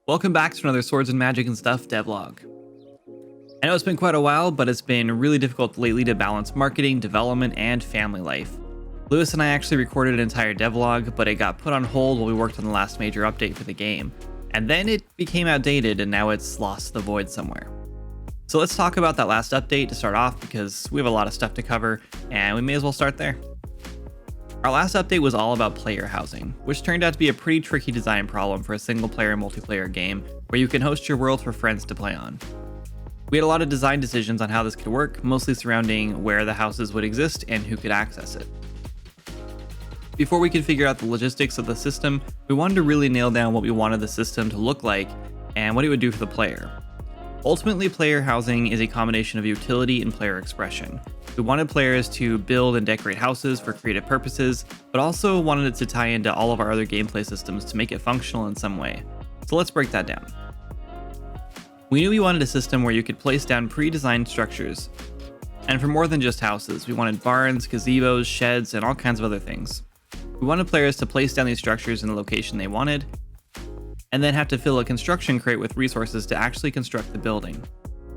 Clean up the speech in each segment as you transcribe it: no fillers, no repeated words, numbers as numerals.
Welcome back to another Swords and Magic and Stuff devlog. I know it's been quite a while, but it's been really difficult lately to balance marketing, development, and family life. Lewis and I actually recorded an entire devlog, but it got put on hold while we worked on the last major update for the game. And then it became outdated and now it's lost to the void somewhere. So let's talk about that last update to start off because we have a lot of stuff to cover and we may as well start there. Our last update was all about player housing, which turned out to be a pretty tricky design problem for a single player multiplayer game where you can host your world for friends to play on. We had a lot of design decisions on how this could work, mostly surrounding where the houses would exist and who could access it. Before we could figure out the logistics of the system, we wanted to really nail down what we wanted the system to look like and what it would do for the player. Ultimately, player housing is a combination of utility and player expression. We wanted players to build and decorate houses for creative purposes, but also wanted it to tie into all of our other gameplay systems to make it functional in some way. So let's break that down. We knew we wanted a system where you could place down pre-designed structures. And for more than just houses, we wanted barns, gazebos, sheds, and all kinds of other things. We wanted players to place down these structures in the location they wanted, and then have to fill a construction crate with resources to actually construct the building.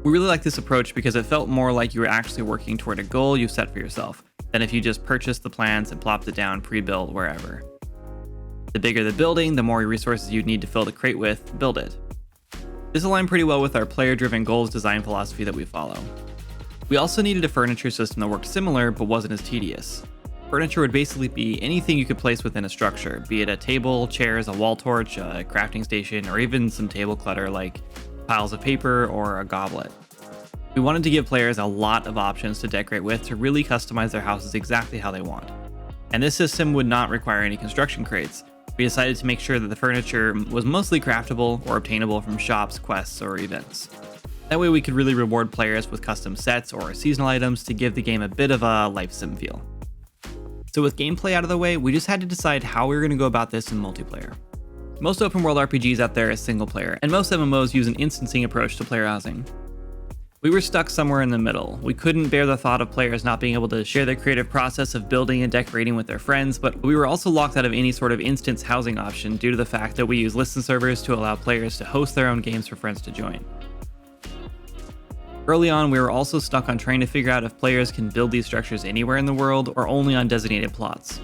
We really liked this approach because it felt more like you were actually working toward a goal you set for yourself, than if you just purchased the plans and plopped it down pre-built wherever. The bigger the building, the more resources you'd need to fill the crate with, build it. This aligned pretty well with our player-driven goals design philosophy that we follow. We also needed a furniture system that worked similar but wasn't as tedious. Furniture would basically be anything you could place within a structure, be it a table, chairs, a wall torch, a crafting station, or even some table clutter like piles of paper or a goblet. We wanted to give players a lot of options to decorate with to really customize their houses exactly how they want. And this system would not require any construction crates. We decided to make sure that the furniture was mostly craftable or obtainable from shops, quests, or events. That way we could really reward players with custom sets or seasonal items to give the game a bit of a life sim feel. So with gameplay out of the way, we just had to decide how we were going to go about this in multiplayer. Most open world RPGs out there is single player, and most MMOs use an instancing approach to player housing. We were stuck somewhere in the middle. We couldn't bear the thought of players not being able to share their creative process of building and decorating with their friends, but we were also locked out of any sort of instance housing option due to the fact that we use listen servers to allow players to host their own games for friends to join. Early on, we were also stuck on trying to figure out if players can build these structures anywhere in the world or only on designated plots.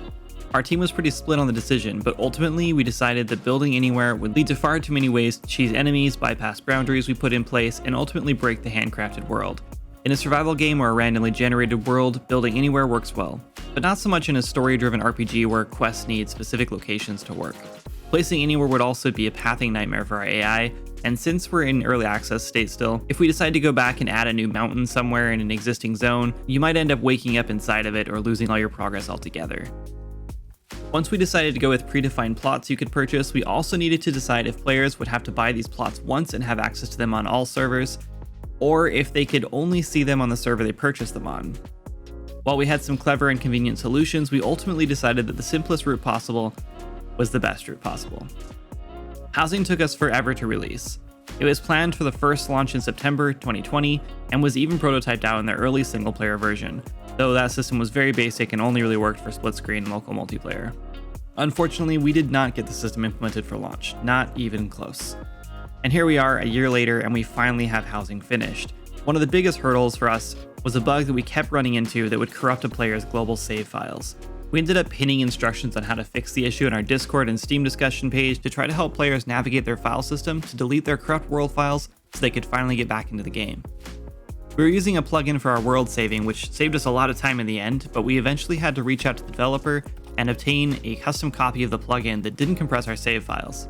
Our team was pretty split on the decision, but ultimately we decided that building anywhere would lead to far too many ways to cheese enemies, bypass boundaries we put in place, and ultimately break the handcrafted world. In a survival game or a randomly generated world, building anywhere works well, but not so much in a story-driven RPG where quests need specific locations to work. Placing anywhere would also be a pathing nightmare for our AI, and since we're in early access state still, if we decide to go back and add a new mountain somewhere in an existing zone, you might end up waking up inside of it or losing all your progress altogether. Once we decided to go with predefined plots you could purchase, we also needed to decide if players would have to buy these plots once and have access to them on all servers, or if they could only see them on the server they purchased them on. While we had some clever and convenient solutions, we ultimately decided that the simplest route possible was the best route possible. Housing took us forever to release. It was planned for the first launch in September 2020 and was even prototyped out in the early single-player version, though that system was very basic and only really worked for split-screen and local multiplayer. Unfortunately, we did not get the system implemented for launch, not even close. And here we are a year later and we finally have housing finished. One of the biggest hurdles for us was a bug that we kept running into that would corrupt a player's global save files. We ended up pinning instructions on how to fix the issue in our Discord and Steam discussion page to try to help players navigate their file system to delete their corrupt world files so they could finally get back into the game. We were using a plugin for our world saving, which saved us a lot of time in the end, but we eventually had to reach out to the developer and obtain a custom copy of the plugin that didn't compress our save files,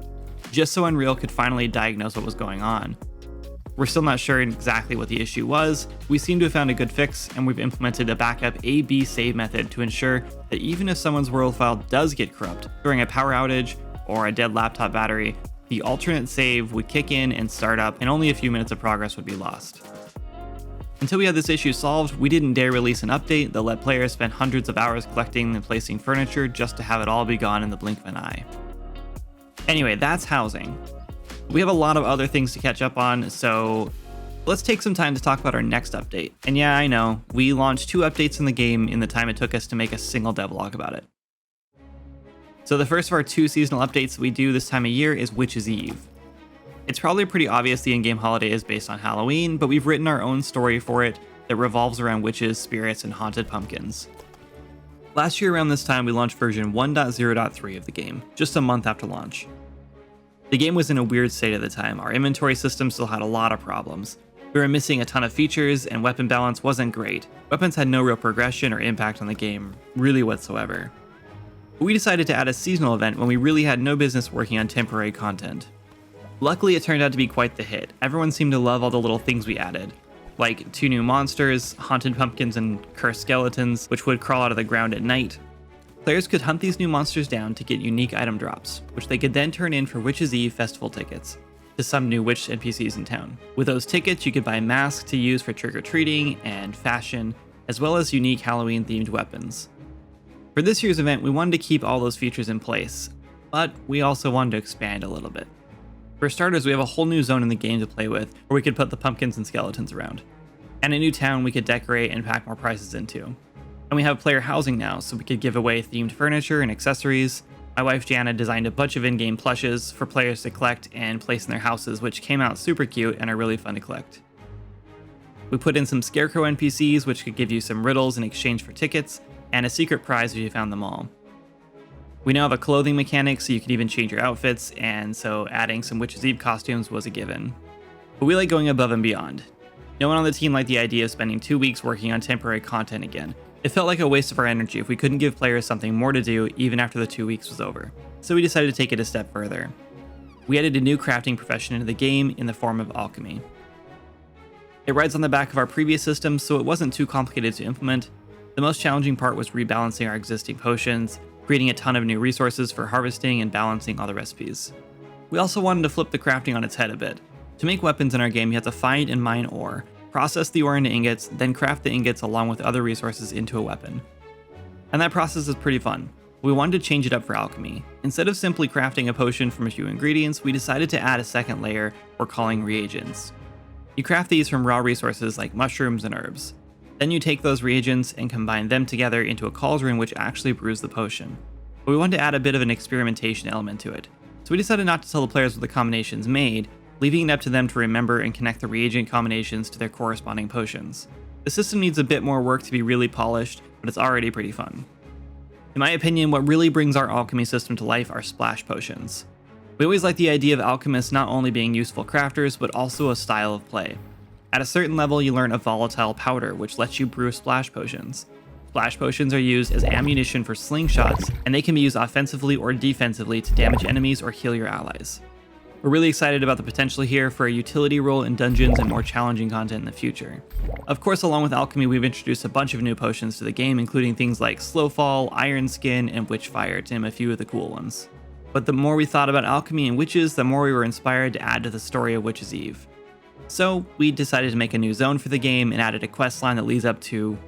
just so Unreal could finally diagnose what was going on. We're still not sure exactly what the issue was. We seem to have found a good fix, and we've implemented a backup A/B save method to ensure that even if someone's world file does get corrupt during a power outage or a dead laptop battery, the alternate save would kick in and start up, and only a few minutes of progress would be lost. Until we had this issue solved, we didn't dare release an update that let players spend hundreds of hours collecting and placing furniture just to have it all be gone in the blink of an eye. Anyway, that's housing. We have a lot of other things to catch up on, so let's take some time to talk about our next update. And yeah, I know, we launched 2 updates in the game in the time it took us to make a single devlog about it. So the first of our 2 seasonal updates that we do this time of year is Witch's Eve. It's probably pretty obvious the in-game holiday is based on Halloween, but we've written our own story for it that revolves around witches, spirits, and haunted pumpkins. Last year around this time, we launched version 1.0.3 of the game, just a month after launch. The game was in a weird state at the time. Our inventory system still had a lot of problems. We were missing a ton of features, and weapon balance wasn't great. Weapons had no real progression or impact on the game, really whatsoever. But we decided to add a seasonal event when we really had no business working on temporary content. Luckily, it turned out to be quite the hit. Everyone seemed to love all the little things we added, like 2 new monsters, haunted pumpkins and cursed skeletons, which would crawl out of the ground at night. Players could hunt these new monsters down to get unique item drops, which they could then turn in for Witches' Eve festival tickets to some new witch NPCs in town. With those tickets, you could buy masks to use for trick-or-treating and fashion, as well as unique Halloween-themed weapons. For this year's event, we wanted to keep all those features in place, but we also wanted to expand a little bit. For starters, we have a whole new zone in the game to play with, where we could put the pumpkins and skeletons around, and a new town we could decorate and pack more prizes into. And we have player housing now, so we could give away themed furniture and accessories. My wife Jana designed a bunch of in-game plushes for players to collect and place in their houses, which came out super cute and are really fun to collect. We put in some scarecrow NPCs, which could give you some riddles in exchange for tickets, and a secret prize if you found them all. We now have a clothing mechanic, so you can even change your outfits, and so adding some Witches' Eve costumes was a given. But we like going above and beyond. No one on the team liked the idea of spending 2 weeks working on temporary content again. It felt like a waste of our energy if we couldn't give players something more to do even after the 2 weeks was over. So we decided to take it a step further. We added a new crafting profession into the game in the form of Alchemy. It rides on the back of our previous system, so it wasn't too complicated to implement. The most challenging part was rebalancing our existing potions, creating a ton of new resources for harvesting and balancing all the recipes. We also wanted to flip the crafting on its head a bit. To make weapons in our game, you have to find and mine ore, process the ore into ingots, then craft the ingots along with other resources into a weapon. And that process is pretty fun. We wanted to change it up for alchemy. Instead of simply crafting a potion from a few ingredients, we decided to add a second layer we're calling reagents. You craft these from raw resources like mushrooms and herbs. Then you take those reagents and combine them together into a cauldron which actually brews the potion. But we wanted to add a bit of an experimentation element to it, so we decided not to tell the players what the combinations made, leaving it up to them to remember and connect the reagent combinations to their corresponding potions. The system needs a bit more work to be really polished, but it's already pretty fun. In my opinion, what really brings our alchemy system to life are splash potions. We always like the idea of alchemists not only being useful crafters, but also a style of play. At a certain level, you learn a volatile powder, which lets you brew splash potions. Splash potions are used as ammunition for slingshots, and they can be used offensively or defensively to damage enemies or heal your allies. We're really excited about the potential here for a utility role in dungeons and more challenging content in the future. Of course, along with alchemy, we've introduced a bunch of new potions to the game, including things like Slowfall, Iron Skin, and Witchfire, to name a few of the cool ones. But the more we thought about alchemy and witches, the more we were inspired to add to the story of Witches' Eve. So we decided to make a new zone for the game and added a quest line that leads up to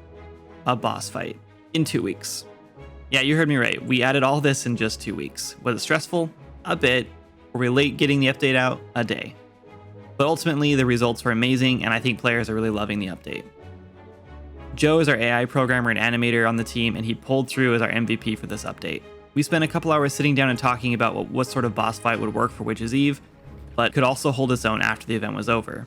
a boss fight in 2 weeks. Yeah, you heard me right. We added all this in just 2 weeks. Was it stressful? A bit. Were we late getting the update out? A day. But ultimately, the results were amazing, and I think players are really loving the update. Joe is our AI programmer and animator on the team, and he pulled through as our MVP for this update. We spent a couple hours sitting down and talking about what sort of boss fight would work for Witches' Eve, but could also hold its own after the event was over.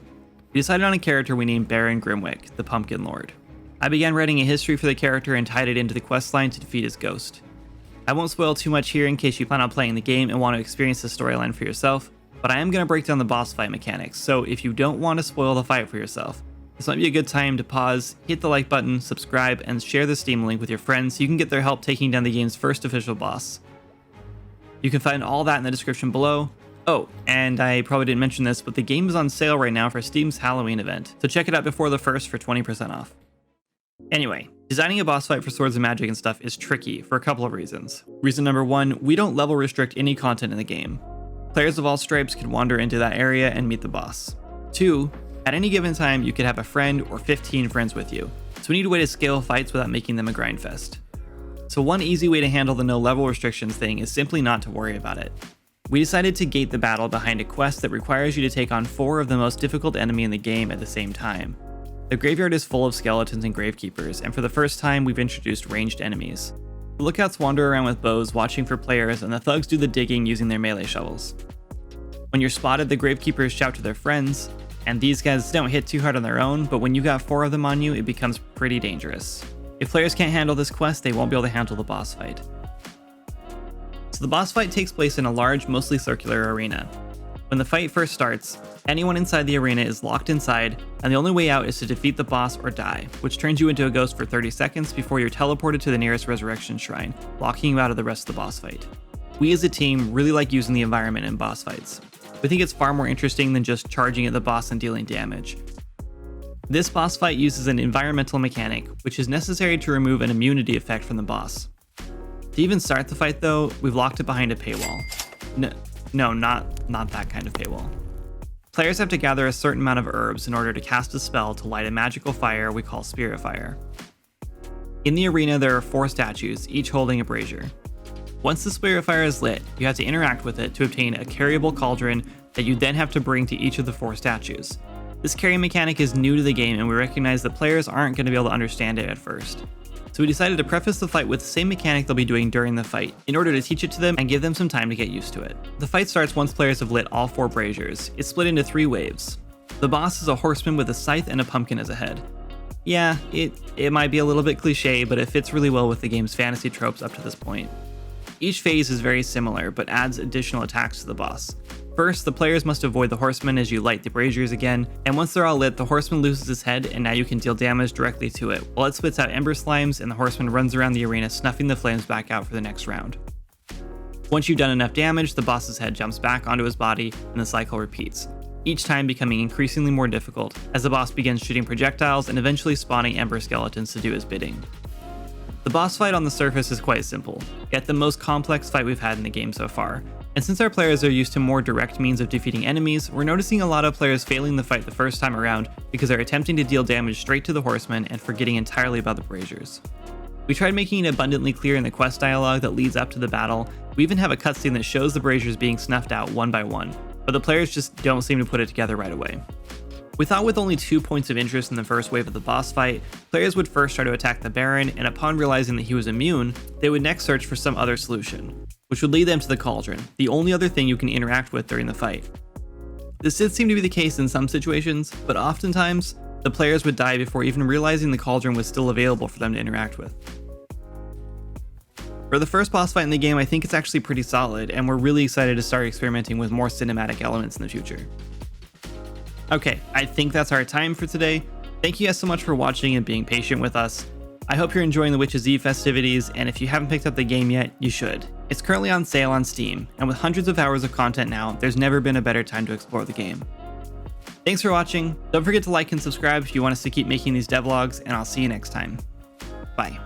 We decided on a character we named Baron Grimwick, the Pumpkin Lord. I began writing a history for the character and tied it into the questline to defeat his ghost. I won't spoil too much here in case you plan on playing the game and want to experience the storyline for yourself, but I am going to break down the boss fight mechanics, so if you don't want to spoil the fight for yourself, this might be a good time to pause, hit the like button, subscribe, and share the Steam link with your friends so you can get their help taking down the game's first official boss. You can find all that in the description below. Oh, and I probably didn't mention this, but the game is on sale right now for Steam's Halloween event, so check it out before the 1st for 20% off. Anyway, designing a boss fight for Swords and Magic and stuff is tricky for a couple of reasons. Reason number 1, we don't level restrict any content in the game. Players of all stripes can wander into that area and meet the boss. 2, at any given time you could have a friend or 15 friends with you, so we need a way to scale fights without making them a grindfest. So one easy way to handle the no level restrictions thing is simply not to worry about it. We decided to gate the battle behind a quest that requires you to take on 4 of the most difficult enemy in the game at the same time. The graveyard is full of skeletons and gravekeepers, and for the first time we've introduced ranged enemies. The lookouts wander around with bows watching for players, and the thugs do the digging using their melee shovels. When you're spotted, the Gravekeepers shout to their friends, and these guys don't hit too hard on their own, but when you got 4 of them on you, it becomes pretty dangerous. If players can't handle this quest, they won't be able to handle the boss fight. So the boss fight takes place in a large, mostly circular arena. When the fight first starts, anyone inside the arena is locked inside, and the only way out is to defeat the boss or die, which turns you into a ghost for 30 seconds before you're teleported to the nearest resurrection shrine, locking you out of the rest of the boss fight. We as a team really like using the environment in boss fights. We think it's far more interesting than just charging at the boss and dealing damage. This boss fight uses an environmental mechanic, which is necessary to remove an immunity effect from the boss. To even start the fight though, we've locked it behind a paywall. No, not that kind of paywall. Players have to gather a certain amount of herbs in order to cast a spell to light a magical fire we call Spirit Fire. In the arena there are 4 statues, each holding a brazier. Once the Spirit Fire is lit, you have to interact with it to obtain a carryable cauldron that you then have to bring to each of the 4 statues. This carry mechanic is new to the game, and we recognize that players aren't going to be able to understand it at first. So we decided to preface the fight with the same mechanic they'll be doing during the fight, in order to teach it to them and give them some time to get used to it. The fight starts once players have lit all 4 braziers. It's split into 3 waves. The boss is a horseman with a scythe and a pumpkin as a head. Yeah, it might be a little bit cliche, but it fits really well with the game's fantasy tropes up to this point. Each phase is very similar, but adds additional attacks to the boss. First, the players must avoid the horseman as you light the braziers again, and once they're all lit, the horseman loses his head, and now you can deal damage directly to it, while it spits out ember slimes and the horseman runs around the arena snuffing the flames back out for the next round. Once you've done enough damage, the boss's head jumps back onto his body, and the cycle repeats, each time becoming increasingly more difficult as the boss begins shooting projectiles and eventually spawning ember skeletons to do his bidding. The boss fight on the surface is quite simple, yet the most complex fight we've had in the game so far, and since our players are used to more direct means of defeating enemies, we're noticing a lot of players failing the fight the first time around because they're attempting to deal damage straight to the horsemen and forgetting entirely about the braziers. We tried making it abundantly clear in the quest dialogue that leads up to the battle. We even have a cutscene that shows the braziers being snuffed out one by one, but the players just don't seem to put it together right away. We thought with only 2 points of interest in the first wave of the boss fight, players would first try to attack the Baron, and upon realizing that he was immune, they would next search for some other solution, which would lead them to the cauldron, the only other thing you can interact with during the fight. This did seem to be the case in some situations, but oftentimes, the players would die before even realizing the cauldron was still available for them to interact with. For the first boss fight in the game, I think it's actually pretty solid, and we're really excited to start experimenting with more cinematic elements in the future. Okay, I think that's our time for today. Thank you guys so much for watching and being patient with us. I hope you're enjoying the Witches Eve festivities, and if you haven't picked up the game yet, you should. It's currently on sale on Steam, and with hundreds of hours of content now, there's never been a better time to explore the game. Thanks for watching. Don't forget to like and subscribe if you want us to keep making these devlogs, and I'll see you next time. Bye.